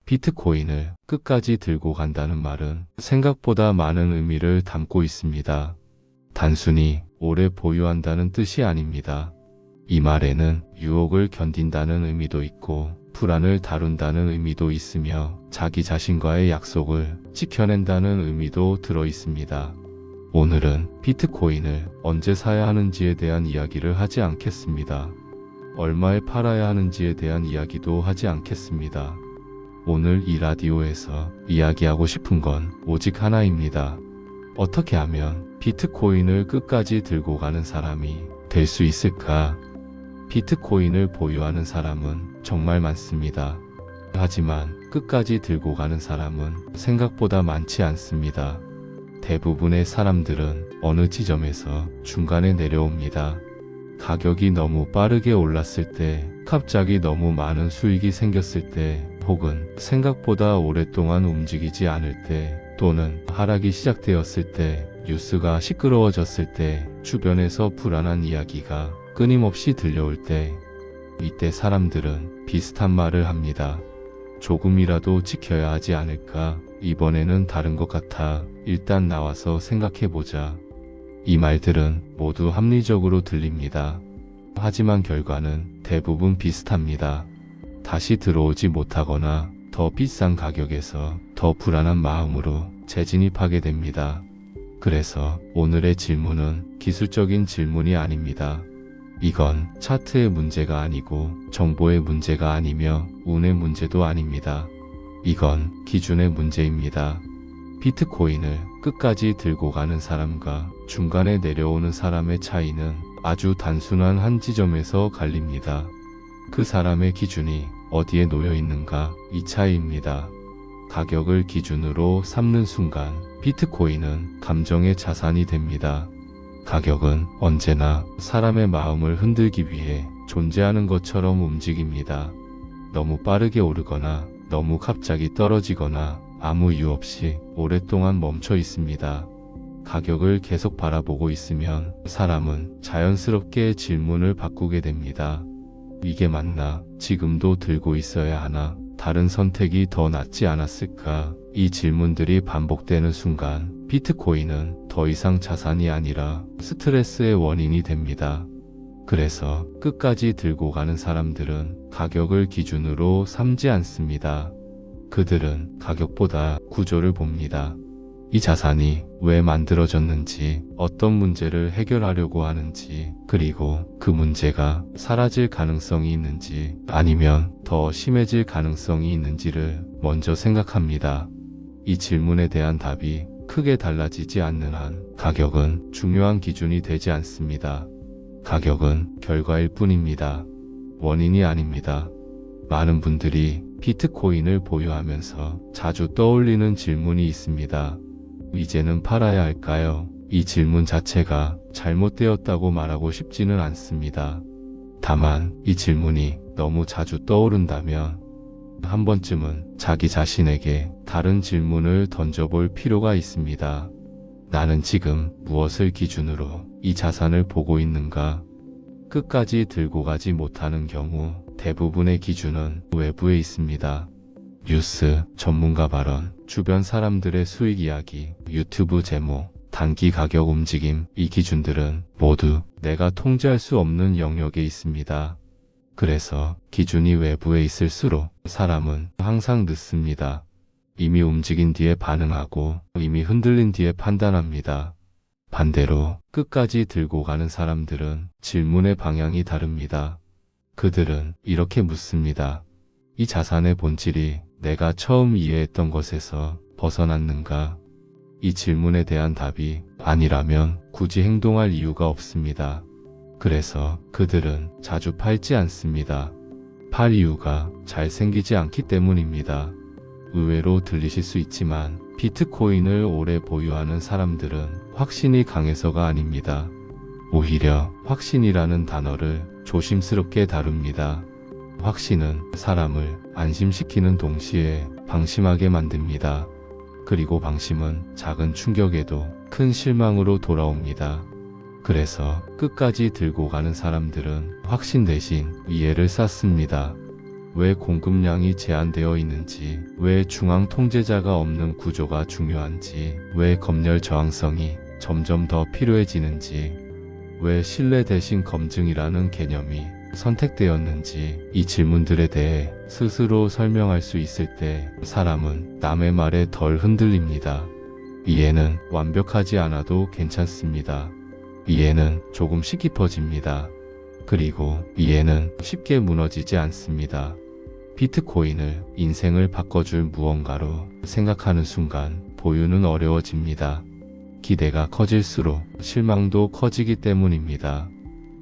비트코인을 끝까지 들고 간다는 말은 생각보다 많은 의미를 담고 있습니다. 단순히 오래 보유한다는 뜻이 아닙니다. 이 말에는 유혹을 견딘다는 의미도 있고 불안을 다룬다는 의미도 있으며 자기 자신과의 약속을 지켜낸다는 의미도 들어 있습니다. 오늘은 비트코인을 언제 사야 하는지에 대한 이야기를 하지 않겠습니다. 얼마에 팔아야 하는지에 대한 이야기도 하지 않겠습니다. 오늘 이 라디오에서 이야기하고 싶은 건 오직 하나입니다. 어떻게 하면 비트코인을 끝까지 들고 가는 사람이 될 수 있을까? 비트코인을 보유하는 사람은 정말 많습니다. 하지만 끝까지 들고 가는 사람은 생각보다 많지 않습니다. 대부분의 사람들은 어느 지점에서 중간에 내려옵니다. 가격이 너무 빠르게 올랐을 때, 갑자기 너무 많은 수익이 생겼을 때, 혹은 생각보다 오랫동안 움직이지 않을 때, 또는 하락이 시작되었을 때, 뉴스가 시끄러워졌을 때, 주변에서 불안한 이야기가 끊임없이 들려올 때, 이때 사람들은 비슷한 말을 합니다. 조금이라도 지켜야 하지 않을까? 이번에는 다른 것 같아. 일단 나와서 생각해보자. 이 말들은 모두 합리적으로 들립니다. 하지만 결과는 대부분 비슷합니다. 다시 들어오지 못하거나 더 비싼 가격에서 더 불안한 마음으로 재진입하게 됩니다. 그래서 오늘의 질문은 기술적인 질문이 아닙니다. 이건 차트의 문제가 아니고 정보의 문제가 아니며 운의 문제도 아닙니다. 이건 기준의 문제입니다. 비트코인을 끝까지 들고 가는 사람과 중간에 내려오는 사람의 차이는 아주 단순한 한 지점에서 갈립니다. 그 사람의 기준이 어디에 놓여 있는가, 이 차이입니다. 가격을 기준으로 삼는 순간 비트코인은 감정의 자산이 됩니다. 가격은 언제나 사람의 마음을 흔들기 위해 존재하는 것처럼 움직입니다. 너무 빠르게 오르거나 너무 갑자기 떨어지거나 아무 이유 없이 오랫동안 멈춰 있습니다. 가격을 계속 바라보고 있으면 사람은 자연스럽게 질문을 바꾸게 됩니다. 이게 맞나? 지금도 들고 있어야 하나? 다른 선택이 더 낫지 않았을까? 이 질문들이 반복되는 순간 비트코인은 더 이상 자산이 아니라 스트레스의 원인이 됩니다. 그래서 끝까지 들고 가는 사람들은 가격을 기준으로 삼지 않습니다. 그들은 가격보다 구조를 봅니다. 이 자산이 왜 만들어졌는지, 어떤 문제를 해결하려고 하는지, 그리고 그 문제가 사라질 가능성이 있는지 아니면 더 심해질 가능성이 있는지를 먼저 생각합니다. 이 질문에 대한 답이 크게 달라지지 않는 한 가격은 중요한 기준이 되지 않습니다. 가격은 결과일 뿐입니다. 원인이 아닙니다. 많은 분들이 비트코인을 보유하면서 자주 떠올리는 질문이 있습니다. 이제는 팔아야 할까요? 이 질문 자체가 잘못되었다고 말하고 싶지는 않습니다. 다만 이 질문이 너무 자주 떠오른다면 한 번쯤은 자기 자신에게 다른 질문을 던져볼 필요가 있습니다. 나는 지금 무엇을 기준으로 이 자산을 보고 있는가? 끝까지 들고 가지 못하는 경우 대부분의 기준은 외부에 있습니다. 뉴스, 전문가 발언, 주변 사람들의 수익 이야기, 유튜브 제목, 단기 가격 움직임, 이 기준들은 모두 내가 통제할 수 없는 영역에 있습니다. 그래서 기준이 외부에 있을수록 사람은 항상 늦습니다. 이미 움직인 뒤에 반응하고 이미 흔들린 뒤에 판단합니다. 반대로 끝까지 들고 가는 사람들은 질문의 방향이 다릅니다. 그들은 이렇게 묻습니다. 이 자산의 본질이 내가 처음 이해했던 것에서 벗어났는가? 이 질문에 대한 답이 아니라면 굳이 행동할 이유가 없습니다. 그래서 그들은 자주 팔지 않습니다. 팔 이유가 잘 생기지 않기 때문입니다. 의외로 들리실 수 있지만 비트코인을 오래 보유하는 사람들은 확신이 강해서가 아닙니다. 오히려 확신이라는 단어를 조심스럽게 다룹니다. 확신은 사람을 안심시키는 동시에 방심하게 만듭니다. 그리고 방심은 작은 충격에도 큰 실망으로 돌아옵니다. 그래서 끝까지 들고 가는 사람들은 확신 대신 이해를 쌓습니다. 왜 공급량이 제한되어 있는지, 왜 중앙 통제자가 없는 구조가 중요한지, 왜 검열 저항성이 점점 더 필요해지는지, 왜 신뢰 대신 검증이라는 개념이 선택되었는지, 이 질문들에 대해 스스로 설명할 수 있을 때 사람은 남의 말에 덜 흔들립니다. 이해는 완벽하지 않아도 괜찮습니다. 이해는 조금씩 깊어집니다. 그리고 이해는 쉽게 무너지지 않습니다. 비트코인을 인생을 바꿔줄 무언가로 생각하는 순간 보유는 어려워집니다. 기대가 커질수록 실망도 커지기 때문입니다.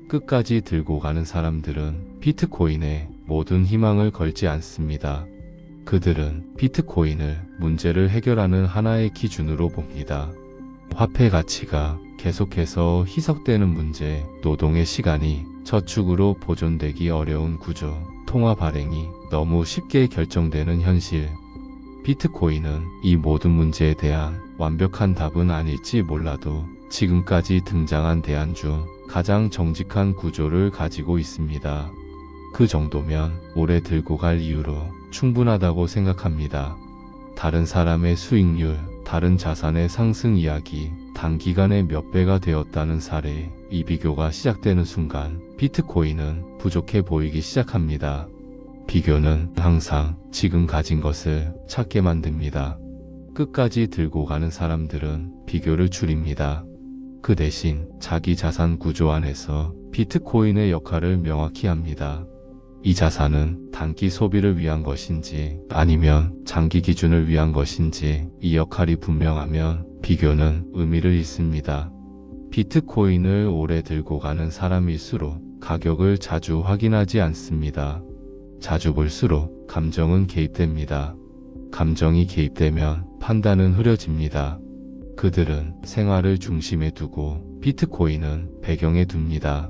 끝까지 들고 가는 사람들은 비트코인에 모든 희망을 걸지 않습니다. 그들은 비트코인을 문제를 해결하는 하나의 기준으로 봅니다. 화폐 가치가 계속해서 희석되는 문제, 노동의 시간이 저축으로 보존되기 어려운 구조, 통화 발행이 너무 쉽게 결정되는 현실. 비트코인은 이 모든 문제에 대한 완벽한 답은 아닐지 몰라도 지금까지 등장한 대안 중 가장 정직한 구조를 가지고 있습니다. 그 정도면 오래 들고 갈 이유로 충분하다고 생각합니다. 다른 사람의 수익률, 다른 자산의 상승 이야기, 단기간에 몇 배가 되었다는 사례, 이 비교가 시작되는 순간 비트코인은 부족해 보이기 시작합니다. 비교는 항상 지금 가진 것을 찾게 만듭니다. 끝까지 들고 가는 사람들은 비교를 줄입니다. 그 대신 자기 자산 구조 안에서 비트코인의 역할을 명확히 합니다. 이 자산은 단기 소비를 위한 것인지 아니면 장기 기준을 위한 것인지 이 역할이 분명하면 비교는 의미를 잃습니다. 비트코인을 오래 들고 가는 사람일수록 가격을 자주 확인하지 않습니다. 자주 볼수록 감정은 개입됩니다. 감정이 개입되면 판단은 흐려집니다. 그들은 생활을 중심에 두고 비트코인은 배경에 둡니다.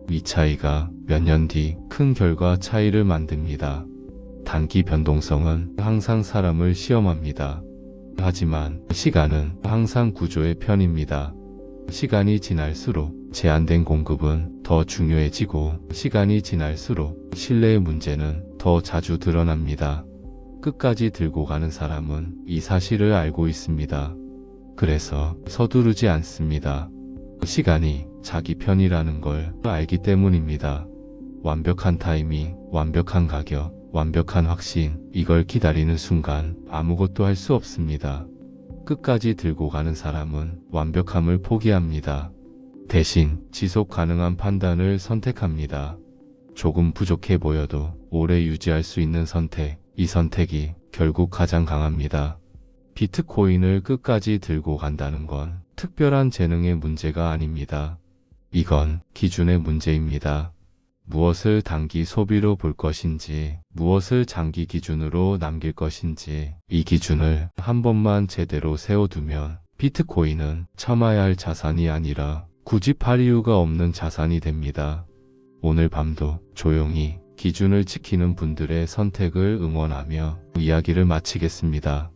이 차이가 몇 년 뒤 큰 결과 차이를 만듭니다. 단기 변동성은 항상 사람을 시험합니다. 하지만 시간은 항상 구조의 편입니다. 시간이 지날수록 제한된 공급은 더 중요해지고 시간이 지날수록 신뢰의 문제는 더 자주 드러납니다. 끝까지 들고 가는 사람은 이 사실을 알고 있습니다. 그래서 서두르지 않습니다. 시간이 자기 편이라는 걸 알기 때문입니다. 완벽한 타이밍, 완벽한 가격, 완벽한 확신, 이걸 기다리는 순간 아무것도 할 수 없습니다. 끝까지 들고 가는 사람은 완벽함을 포기합니다. 대신 지속 가능한 판단을 선택합니다. 조금 부족해 보여도 오래 유지할 수 있는 선택, 이 선택이 결국 가장 강합니다. 비트코인을 끝까지 들고 간다는 건 특별한 재능의 문제가 아닙니다. 이건 기준의 문제입니다. 무엇을 단기 소비로 볼 것인지, 무엇을 장기 기준으로 남길 것인지, 이 기준을 한 번만 제대로 세워두면 비트코인은 참아야 할 자산이 아니라 굳이 팔 이유가 없는 자산이 됩니다. 오늘 밤도 조용히 기준을 지키는 분들의 선택을 응원하며 이야기를 마치겠습니다.